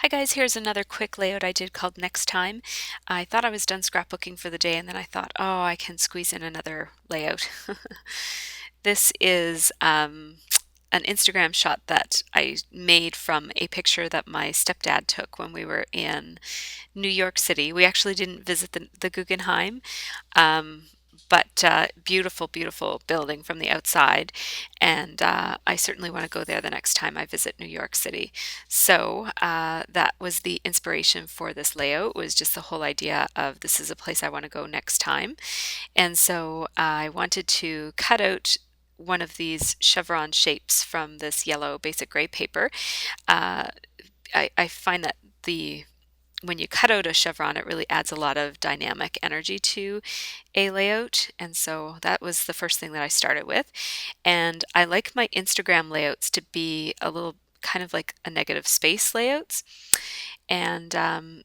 Hi guys, here's another quick layout I did called Next Time. I thought I was done scrapbooking for the day and then I thought, oh, I can squeeze in another layout. This is an Instagram shot that I made from a picture that my stepdad took when we were in New York City. We actually didn't visit the Guggenheim, um, but beautiful, beautiful building from the outside. And I certainly want to go there the next time I visit New York City. So that was the inspiration for this layout, was just the whole idea of this is a place I want to go next time. And so I wanted to cut out one of these chevron shapes from this yellow basic gray paper. Uh, I find that the when you cut out a chevron, it really adds a lot of dynamic energy to a layout. And so that was the first thing that I started with. And I like my Instagram layouts to be a little kind of like a negative space layouts. And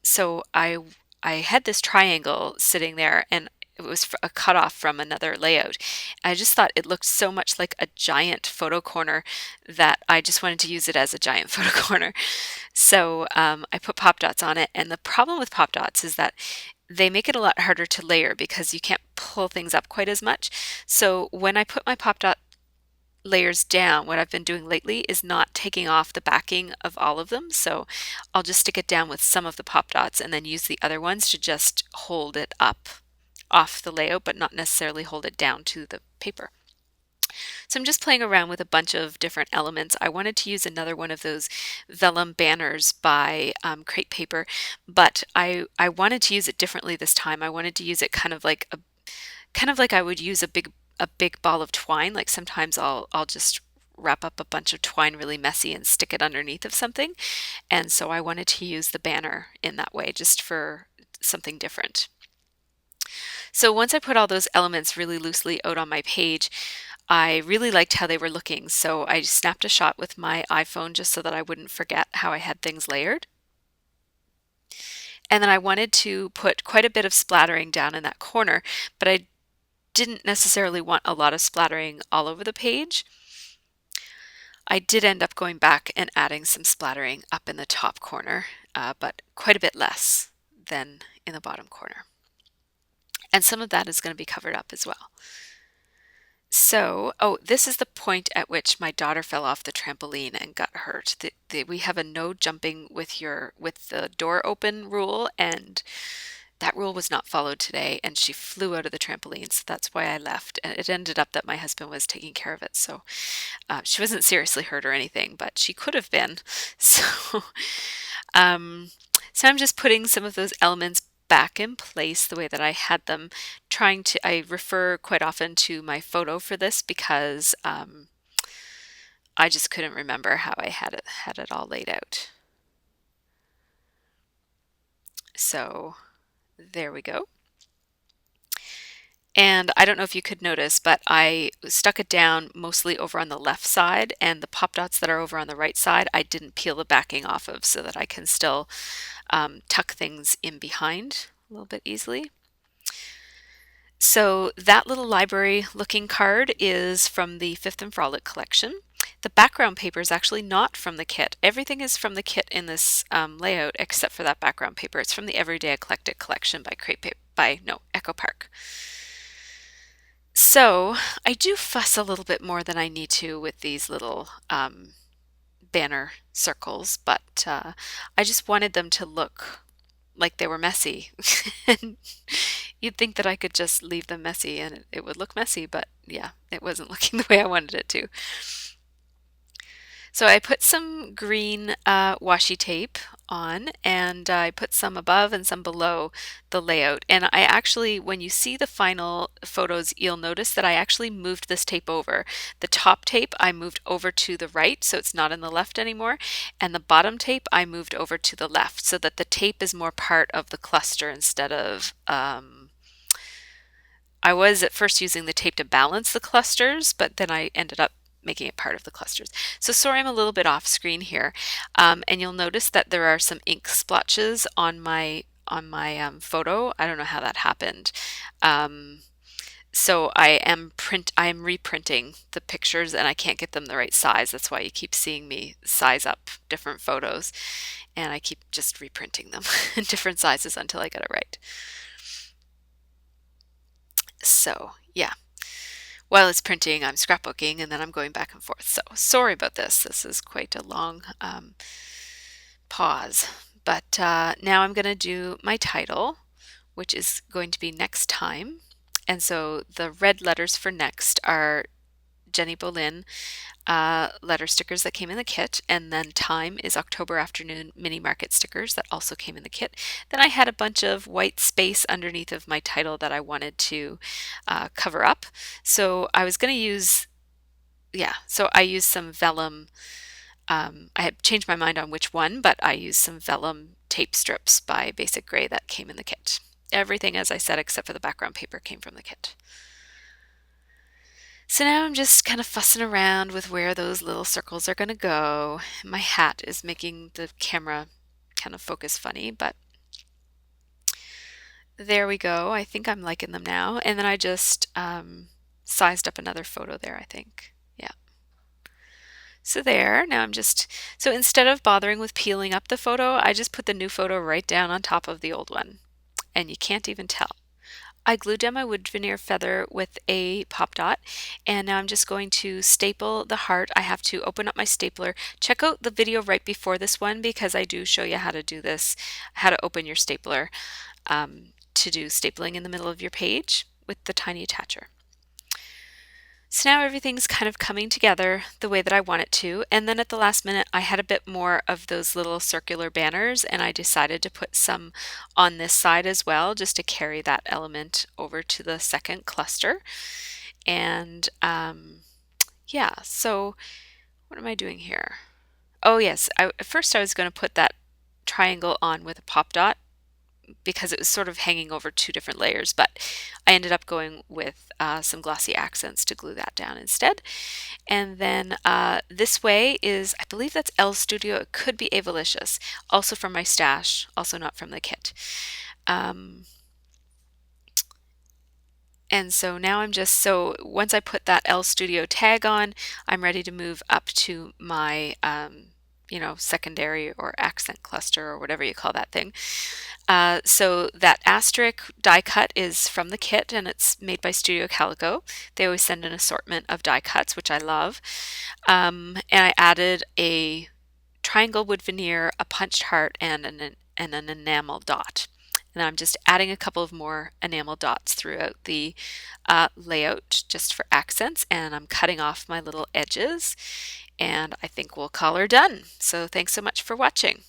so I had this triangle sitting there and it was a cutoff from another layout. I just thought it looked so much like a giant photo corner that I just wanted to use it as a giant photo corner. So I put pop dots on it, and the problem with pop dots is that they make it a lot harder to layer because you can't pull things up quite as much. So when I put my pop dot layers down, what I've been doing lately is not taking off the backing of all of them. So I'll just stick it down with some of the pop dots and then use the other ones to just hold it up off the layout, but not necessarily hold it down to the paper. So I'm just playing around with a bunch of different elements. I wanted to use another one of those vellum banners by Crepe Paper, but I wanted to use it differently this time. I wanted to use it kind of like I would use a big ball of twine. Like sometimes I'll just wrap up a bunch of twine really messy and stick it underneath of something. And so I wanted to use the banner in that way just for something different. So once I put all those elements really loosely out on my page, I really liked how they were looking. So I snapped a shot with my iPhone just so that I wouldn't forget how I had things layered. And then I wanted to put quite a bit of splattering down in that corner, but I didn't necessarily want a lot of splattering all over the page. I did end up going back and adding some splattering up in the top corner, but quite a bit less than in the bottom corner. And some of that is going to be covered up as well. So, oh, this is the point at which my daughter fell off the trampoline and got hurt. We have a no jumping with the door open rule, and that rule was not followed today, and she flew out of the trampoline. So that's why I left. And it ended up that my husband was taking care of it. So she wasn't seriously hurt or anything, but she could have been. So, um, so I'm just putting some of those elements back in place the way that I had them. I refer quite often to my photo for this because I just couldn't remember how I had it all laid out. So there we go. And I don't know if you could notice, but I stuck it down mostly over on the left side, and the pop dots that are over on the right side, I didn't peel the backing off of so that I can still tuck things in behind a little bit easily. So that little library looking card is from the Fifth and Frolic collection. The background paper is actually not from the kit. Everything is from the kit in this layout except for that background paper. It's from the Everyday Eclectic collection by Echo Park. So I do fuss a little bit more than I need to with these little banner circles, but I just wanted them to look like they were messy. And you'd think that I could just leave them messy and it would look messy, but yeah, it wasn't looking the way I wanted it to. So I put some green washi tape on, and I put some above and some below the layout. And I actually, when you see the final photos, you'll notice that I actually moved this tape over. The top tape I moved over to the right, so it's not in the left anymore. And the bottom tape I moved over to the left, so that the tape is more part of the cluster instead of I was at first using the tape to balance the clusters, but then I ended up making it part of the clusters. So sorry I'm a little bit off screen here. And you'll notice that there are some ink splotches on my photo. I don't know how that happened. Um, So I am reprinting the pictures and I can't get them the right size. That's why you keep seeing me size up different photos and I keep just reprinting them in different sizes until I get it right. So, yeah. While it's printing, I'm scrapbooking and then I'm going back and forth. So, sorry about this. This is quite a long pause. But now I'm going to do my title, which is going to be next time. And so the red letters for next are Jenny Boleyn letter stickers that came in the kit, and then time is October afternoon mini market stickers that also came in the kit. Then I had a bunch of white space underneath of my title that I wanted to cover up. So I was going to use, yeah, so I used some vellum. I had changed my mind on which one, but I used some vellum tape strips by Basic Gray that came in the kit. Everything, as I said, except for the background paper came from the kit. So now I'm just kind of fussing around with where those little circles are going to go. My hat is making the camera kind of focus funny, but there we go. I think I'm liking them now. And then I just sized up another photo there, I think. Yeah. So there, now I'm just, so instead of bothering with peeling up the photo, I just put the new photo right down on top of the old one. And you can't even tell. I glued down my wood veneer feather with a pop dot, and now I'm just going to staple the heart. I have to open up my stapler. Check out the video right before this one because I do show you how to do this, how to open your stapler to do stapling in the middle of your page with the tiny attacher. So now everything's kind of coming together the way that I want it to. And then at the last minute, I had a bit more of those little circular banners and I decided to put some on this side as well, just to carry that element over to the second cluster. And yeah, so what am I doing here? Oh yes, at first I was going to put that triangle on with a pop dot because it was sort of hanging over two different layers, but I ended up going with some glossy accents to glue that down instead. And then this way is, I believe that's L Studio. It could be Avalicious, also from my stash, also not from the kit. And so now I'm just, so once I put that L Studio tag on, I'm ready to move up to my, you know, secondary or accent cluster or whatever you call that thing. So that asterisk die cut is from the kit and it's made by Studio Calico. They always send an assortment of die cuts, which I love. And I added a triangle wood veneer, a punched heart, and an enamel dot. And I'm just adding a couple of more enamel dots throughout the layout just for accents, and I'm cutting off my little edges, and I think we'll call her done. So thanks so much for watching.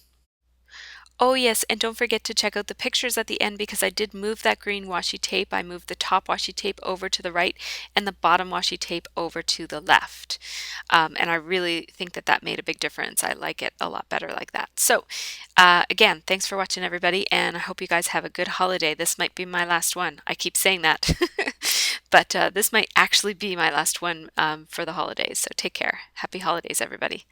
Oh yes, and don't forget to check out the pictures at the end because I did move that green washi tape. I moved the top washi tape over to the right and the bottom washi tape over to the left. And I really think that that made a big difference. I like it a lot better like that. So again, thanks for watching everybody, and I hope you guys have a good holiday. This might be my last one. I keep saying that, but this might actually be my last one for the holidays. So take care. Happy holidays, everybody.